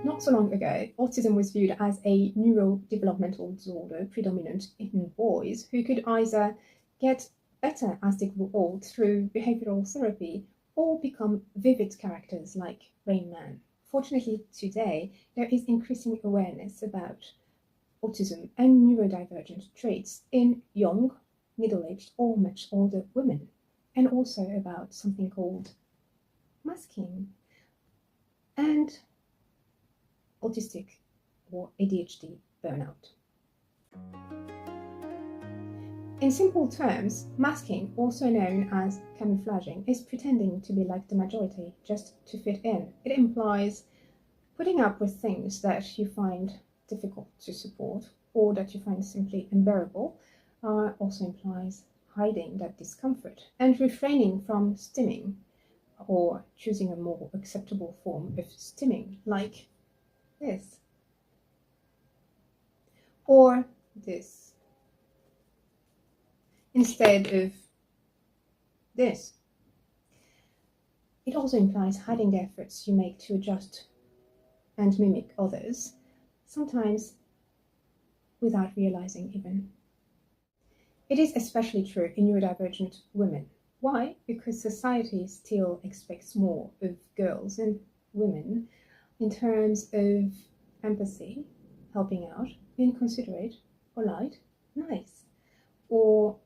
Not so long ago, autism was viewed as a neurodevelopmental disorder predominant in boys who could either get better as they grew old through behavioral therapy or become vivid characters like Rain Man. Fortunately, today, there is increasing awareness about autism and neurodivergent traits in young, middle-aged, or much older women, and also about something called masking and autistic or ADHD burnout. In simple terms, masking, also known as camouflaging, is pretending to be like the majority just to fit in. It implies putting up with things that you find difficult to support or that you find simply unbearable. Also implies hiding that discomfort and refraining from stimming or choosing a more acceptable form of stimming, like this or this, instead of this. It also implies hiding the efforts you make to adjust and mimic others, sometimes without realizing even. It is especially true in neurodivergent women. Why? Because society still expects more of girls and women in terms of empathy, helping out, being considerate, polite, nice, or,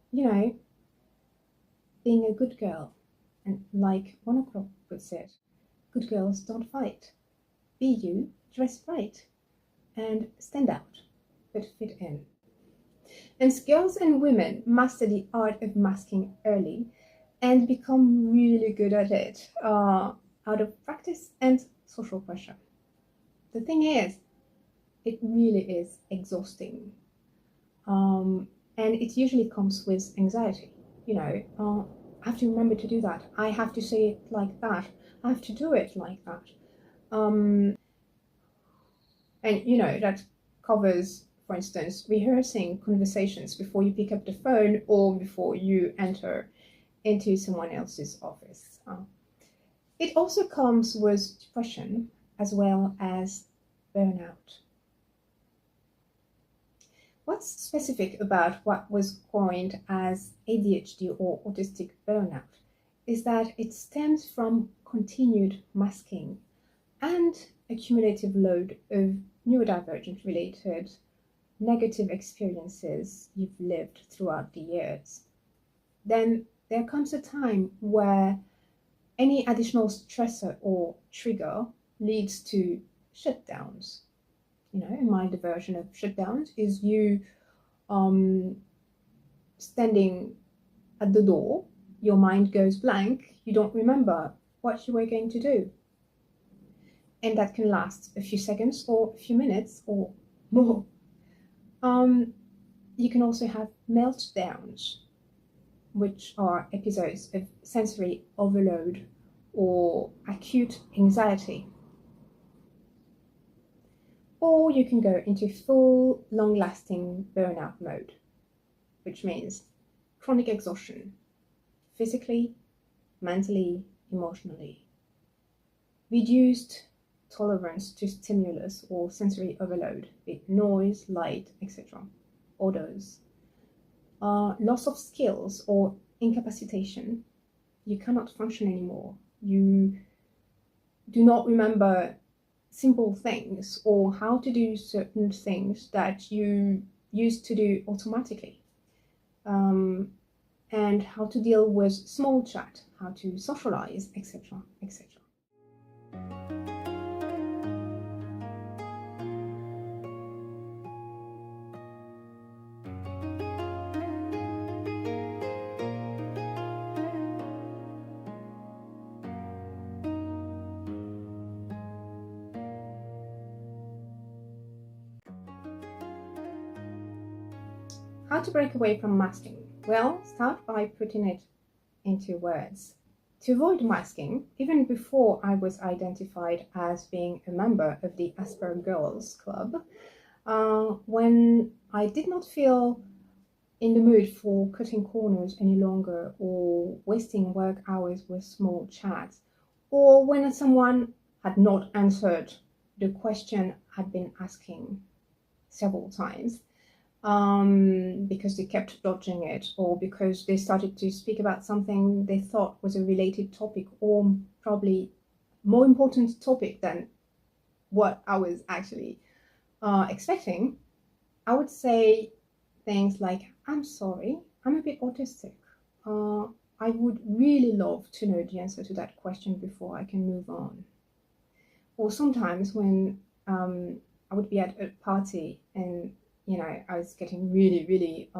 being a good girl. And like one o'clock puts it, good girls don't fight. Be you, dress right, and stand out, but fit in. And girls and women master the art of masking early and become really good at it out of practice and social pressure. The thing is, it really is exhausting. And it usually comes with anxiety. I have to remember to do that. I have to say it like that. I have to do it like that. And that covers, for instance, rehearsing conversations before you pick up the phone or before you enter into someone else's office. It also comes with depression as well as burnout. What's specific about what was coined as ADHD or autistic burnout is that it stems from continued masking and a cumulative load of neurodivergent related negative experiences you've lived throughout the years. Then there comes a time where any additional stressor or trigger leads to shutdowns. A milder version of shutdowns is you standing at the door, your mind goes blank, you don't remember what you were going to do. And that can last a few seconds or a few minutes or more. You can also have meltdowns, which are episodes of sensory overload or acute anxiety. Or you can go into full, long-lasting burnout mode, which means chronic exhaustion, physically, mentally, emotionally. Reduced tolerance to stimulus or sensory overload, be it noise, light, etc. Odors. Loss of skills or incapacitation. You cannot function anymore. You do not remember simple things or how to do certain things that you used to do automatically. And how to deal with small chat, how to socialize, etc., etc. How to break away from masking? Well, start by putting it into words. To avoid masking, even before I was identified as being a member of the Asperger Girls Club, when I did not feel in the mood for cutting corners any longer or wasting work hours with small chats, or when someone had not answered the question had been asking several times, because they kept dodging it, or because they started to speak about something they thought was a related topic, or probably more important topic than what I was actually expecting, I would say things like, I'm sorry, I'm a bit autistic. I would really love to know the answer to that question before I can move on. Or sometimes when I would be at a party and, I was getting really, really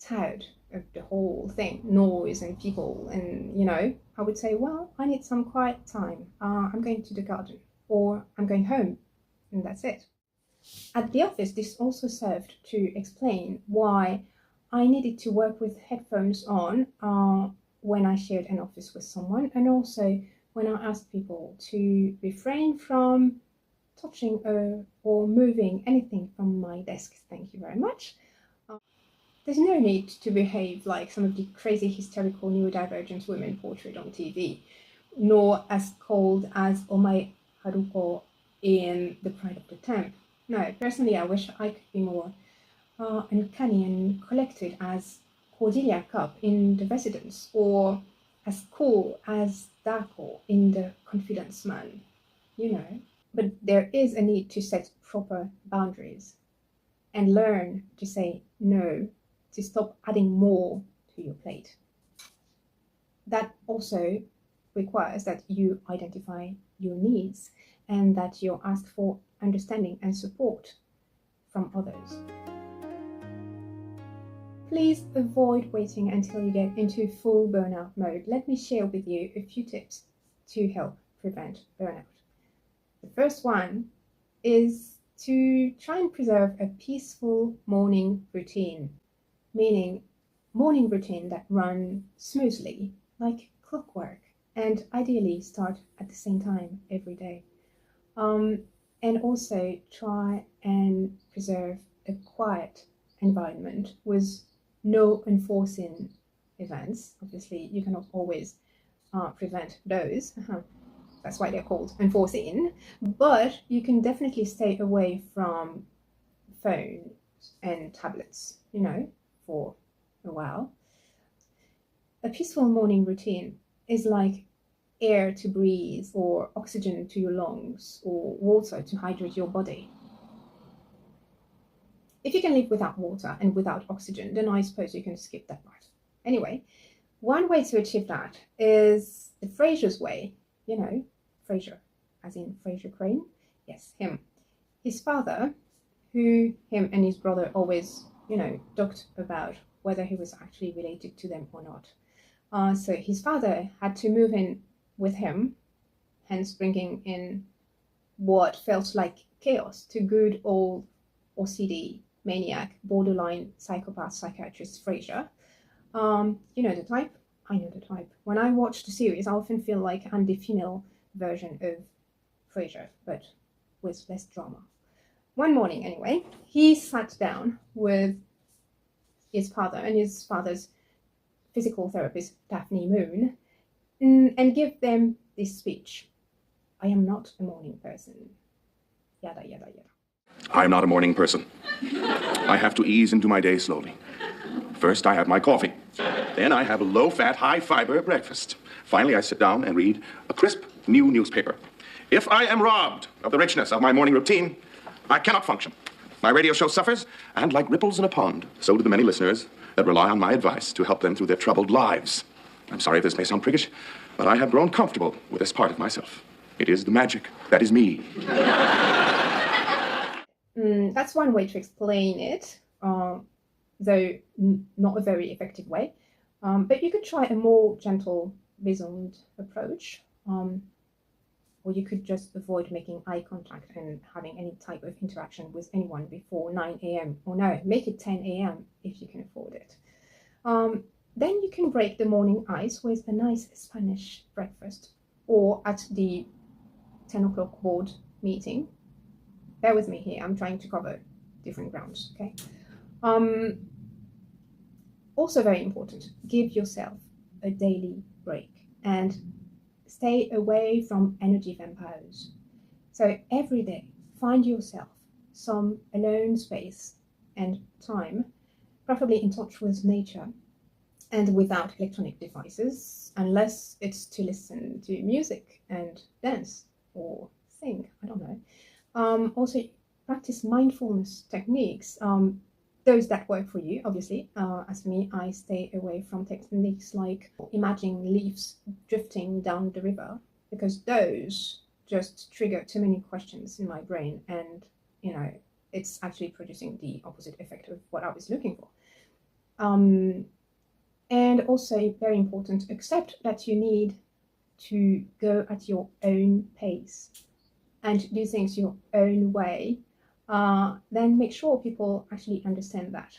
tired of the whole thing, noise and people, and, I would say, well, I need some quiet time. I'm going to the garden, or I'm going home, and that's it. At the office, this also served to explain why I needed to work with headphones on when I shared an office with someone, and also when I asked people to refrain from touching or moving anything from my desk. Thank you very much. There's no need to behave like some of the crazy, hysterical, neurodivergent women portrayed on TV, nor as cold as Omae Haruko in The Pride of the Temp. No, personally, I wish I could be more uncanny and collected as Cordelia Cup in The Residence, or as cool as Darko in The Confidence Man, But there is a need to set proper boundaries and learn to say no, to stop adding more to your plate. That also requires that you identify your needs and that you ask for understanding and support from others. Please avoid waiting until you get into full burnout mode. Let me share with you a few tips to help prevent burnout. The first one is to try and preserve a peaceful morning routine, meaning morning routine that run smoothly, like clockwork, and ideally start at the same time every day. And also try and preserve a quiet environment with no enforcing events. Obviously, you cannot always prevent those. That's why they're called enforcing. But you can definitely stay away from phones and tablets, for a while. A peaceful morning routine is like air to breathe, or oxygen to your lungs, or water to hydrate your body. If you can live without water and without oxygen, then I suppose you can skip that part. Anyway, one way to achieve that is the Frasier's way. Frasier, as in Frasier Crane. Yes, him. His father, who him and his brother always, talked about whether he was actually related to them or not. So his father had to move in with him, hence bringing in what felt like chaos to good old OCD maniac, borderline psychopath psychiatrist Frasier. You know the type? I know the type. When I watch the series, I often feel like I'm the female version of Frasier, but with less drama. One morning, anyway, he sat down with his father and his father's physical therapist, Daphne Moon, and give them this speech. I am not a morning person. Yada, yada, yada. I am not a morning person. I have to ease into my day slowly. First, I have my coffee. Then I have a low-fat, high-fiber breakfast. Finally, I sit down and read a crisp new newspaper. If I am robbed of the richness of my morning routine, I cannot function. My radio show suffers, and like ripples in a pond, so do the many listeners that rely on my advice to help them through their troubled lives. I'm sorry if this may sound priggish, but I have grown comfortable with this part of myself. It is the magic that is me. That's one way to explain it, though not a very effective way. But you could try a more gentle, reasoned approach, or you could just avoid making eye contact and having any type of interaction with anyone before 9 a.m. Or no, make it 10 a.m. if you can afford it. Then you can break the morning ice with a nice Spanish breakfast, or at the 10 o'clock board meeting. Bear with me here, I'm trying to cover different grounds, okay? Also very important, give yourself a daily break and stay away from energy vampires. So every day, find yourself some alone space and time, preferably in touch with nature and without electronic devices, unless it's to listen to music and dance or sing, I don't know. Also, practice mindfulness techniques, those that work for you, obviously. As for me, I stay away from techniques like imagining leaves drifting down the river, because those just trigger too many questions in my brain, and it's actually producing the opposite effect of what I was looking for. And also, very important, accept that you need to go at your own pace and do things your own way. Then make sure people actually understand that,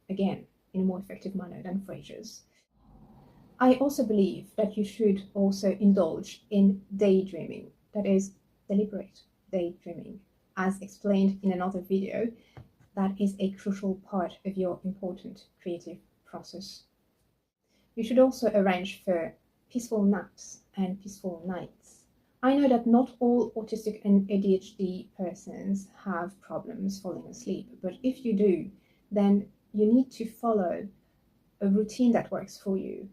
again, in a more effective manner than Frasier's. I also believe that you should also indulge in daydreaming, that is, deliberate daydreaming. As explained in another video, that is a crucial part of your important creative process. You should also arrange for peaceful naps and peaceful nights. I know that not all autistic and ADHD persons have problems falling asleep, but if you do, then you need to follow a routine that works for you.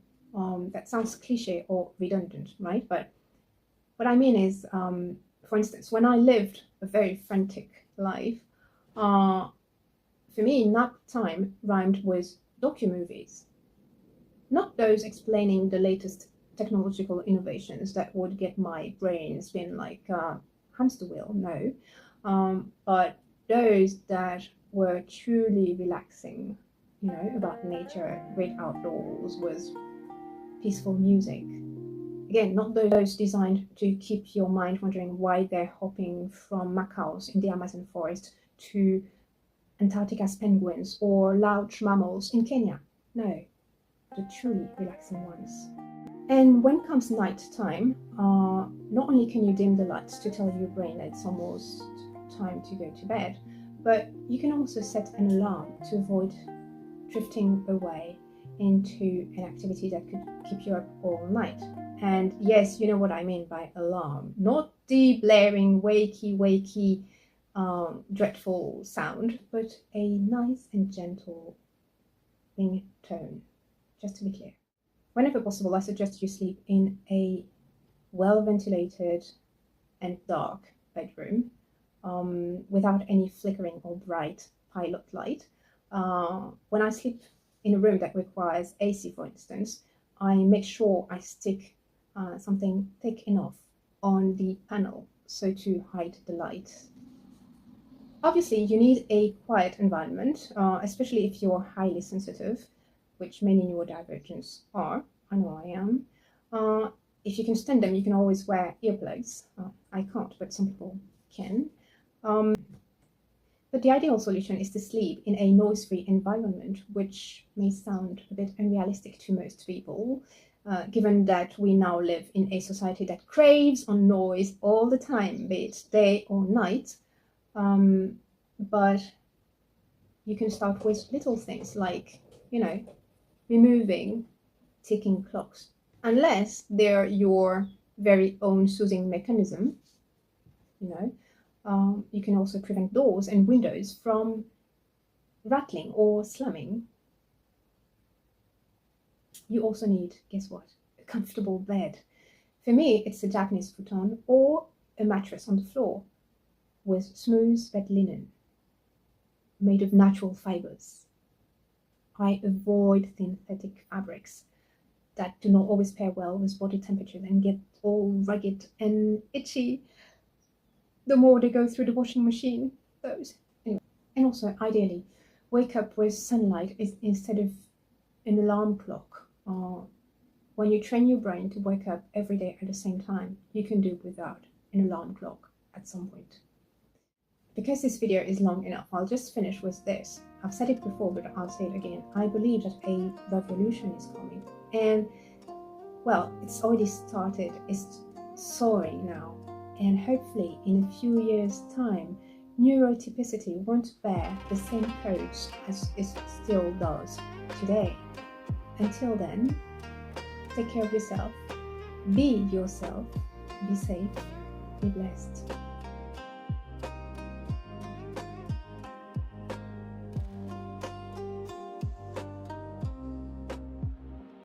That sounds cliche or redundant, right? But what I mean is, for instance, when I lived a very frantic life, for me, nap time rhymed with docu-movies. Not those explaining the latest technological innovations that would get my brain spin like a hamster wheel, no. But those that were truly relaxing, about nature, great outdoors, with peaceful music. Again, not those designed to keep your mind wondering why they're hopping from macaws in the Amazon forest to Antarctica's penguins or large mammals in Kenya. No, the truly relaxing ones. And when comes night time, not only can you dim the lights to tell your brain that it's almost time to go to bed, but you can also set an alarm to avoid drifting away into an activity that could keep you up all night. And yes, you know what I mean by alarm, not the blaring wakey dreadful sound, but a nice and gentle ringtone, just to be clear. Whenever possible, I suggest you sleep in a well-ventilated and dark bedroom, without any flickering or bright pilot light. When I sleep in a room that requires AC, for instance, I make sure I stick something thick enough on the panel so to hide the light. Obviously, you need a quiet environment, especially if you're highly sensitive, which many neurodivergents are. I know I am. If you can stand them, you can always wear earplugs. I can't, but some people can. But the ideal solution is to sleep in a noise-free environment, which may sound a bit unrealistic to most people, given that we now live in a society that craves on noise all the time, be it day or night. But you can start with little things like, removing ticking clocks, unless they're your very own soothing mechanism. You can also prevent doors and windows from rattling or slamming. You also need, guess what? A comfortable bed. For me, it's a Japanese futon or a mattress on the floor with smooth bed linen made of natural fibers. I avoid synthetic fabrics that do not always pair well with body temperature and get all rugged and itchy the more they go through the washing machine. Anyway. And also, ideally, wake up with sunlight instead of an alarm clock. When you train your brain to wake up every day at the same time, you can do without an alarm clock at some point. Because this video is long enough, I'll just finish with this. I've said it before, but I'll say it again. I believe that a revolution is coming. And, well, it's already started. It's soaring now. And hopefully, in a few years' time, neurotypicity won't bear the same codes as it still does today. Until then, take care of yourself, be yourself, Be safe, be blessed.